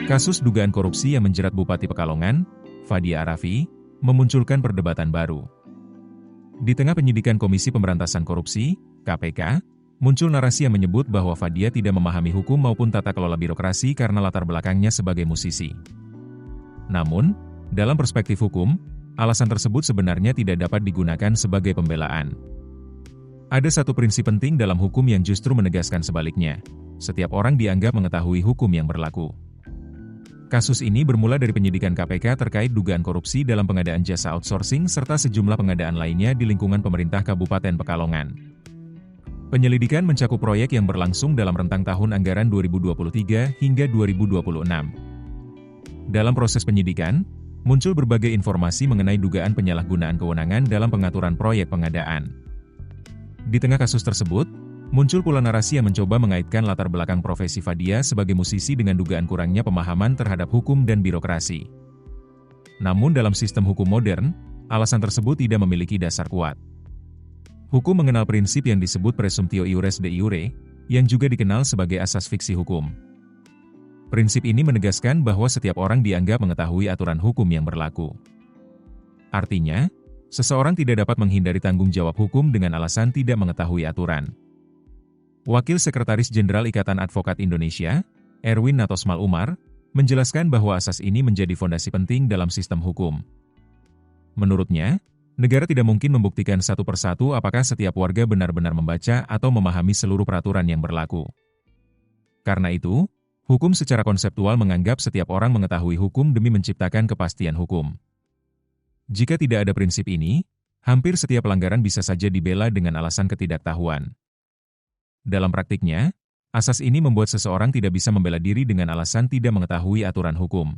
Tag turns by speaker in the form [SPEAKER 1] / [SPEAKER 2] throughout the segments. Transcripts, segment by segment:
[SPEAKER 1] Kasus dugaan korupsi yang menjerat Bupati Pekalongan, Fadia Arafi, memunculkan perdebatan baru. Di tengah penyidikan Komisi Pemberantasan Korupsi, KPK, muncul narasi yang menyebut bahwa Fadia tidak memahami hukum maupun tata kelola birokrasi karena latar belakangnya sebagai musisi. Namun, dalam perspektif hukum, alasan tersebut sebenarnya tidak dapat digunakan sebagai pembelaan. Ada satu prinsip penting dalam hukum yang justru menegaskan sebaliknya. Setiap orang dianggap mengetahui hukum yang berlaku. Kasus ini bermula dari penyidikan KPK terkait dugaan korupsi dalam pengadaan jasa outsourcing serta sejumlah pengadaan lainnya di lingkungan pemerintah Kabupaten Pekalongan. Penyelidikan mencakup proyek yang berlangsung dalam rentang tahun anggaran 2023 hingga 2026. Dalam proses penyidikan, muncul berbagai informasi mengenai dugaan penyalahgunaan kewenangan dalam pengaturan proyek pengadaan. Di tengah kasus tersebut, muncul pula narasi yang mencoba mengaitkan latar belakang profesi Fadia sebagai musisi dengan dugaan kurangnya pemahaman terhadap hukum dan birokrasi. Namun dalam sistem hukum modern, alasan tersebut tidak memiliki dasar kuat. Hukum mengenal prinsip yang disebut presumptio iures de iure, yang juga dikenal sebagai asas fiksi hukum. Prinsip ini menegaskan bahwa setiap orang dianggap mengetahui aturan hukum yang berlaku. Artinya, seseorang tidak dapat menghindari tanggung jawab hukum dengan alasan tidak mengetahui aturan. Wakil Sekretaris Jenderal Ikatan Advokat Indonesia, Erwin Natosmal Umar, menjelaskan bahwa asas ini menjadi fondasi penting dalam sistem hukum. Menurutnya, negara tidak mungkin membuktikan satu persatu apakah setiap warga benar-benar membaca atau memahami seluruh peraturan yang berlaku. Karena itu, hukum secara konseptual menganggap setiap orang mengetahui hukum demi menciptakan kepastian hukum. Jika tidak ada prinsip ini, hampir setiap pelanggaran bisa saja dibela dengan alasan ketidaktahuan. Dalam praktiknya, asas ini membuat seseorang tidak bisa membela diri dengan alasan tidak mengetahui aturan hukum.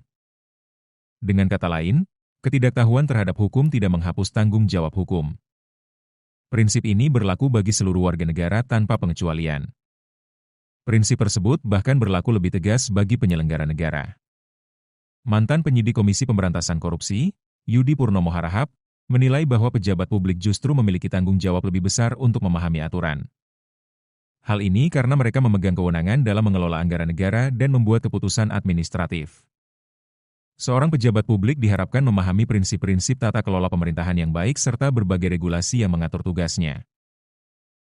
[SPEAKER 1] Dengan kata lain, ketidaktahuan terhadap hukum tidak menghapus tanggung jawab hukum. Prinsip ini berlaku bagi seluruh warga negara tanpa pengecualian. Prinsip tersebut bahkan berlaku lebih tegas bagi penyelenggara negara. Mantan penyidik Komisi Pemberantasan Korupsi, Yudi Purnomo Harahap, menilai bahwa pejabat publik justru memiliki tanggung jawab lebih besar untuk memahami aturan. Hal ini karena mereka memegang kewenangan dalam mengelola anggaran negara dan membuat keputusan administratif. Seorang pejabat publik diharapkan memahami prinsip-prinsip tata kelola pemerintahan yang baik serta berbagai regulasi yang mengatur tugasnya.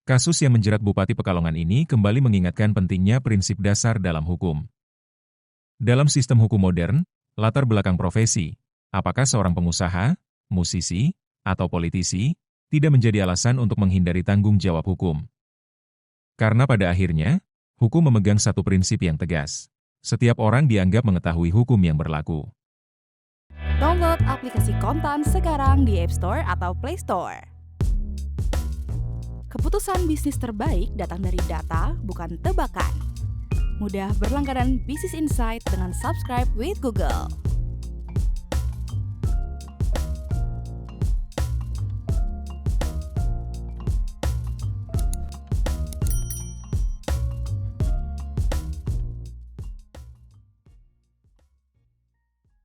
[SPEAKER 1] Kasus yang menjerat Bupati Pekalongan ini kembali mengingatkan pentingnya prinsip dasar dalam hukum. Dalam sistem hukum modern, latar belakang profesi, apakah seorang pengusaha, musisi, atau politisi, tidak menjadi alasan untuk menghindari tanggung jawab hukum. Karena pada akhirnya, hukum memegang satu prinsip yang tegas. Setiap orang dianggap mengetahui hukum yang berlaku.
[SPEAKER 2] Download aplikasi Kontan sekarang di App Store atau Play Store. Keputusan bisnis terbaik datang dari data, bukan tebakan. Mudah berlangganan Business Insight dengan subscribe with Google.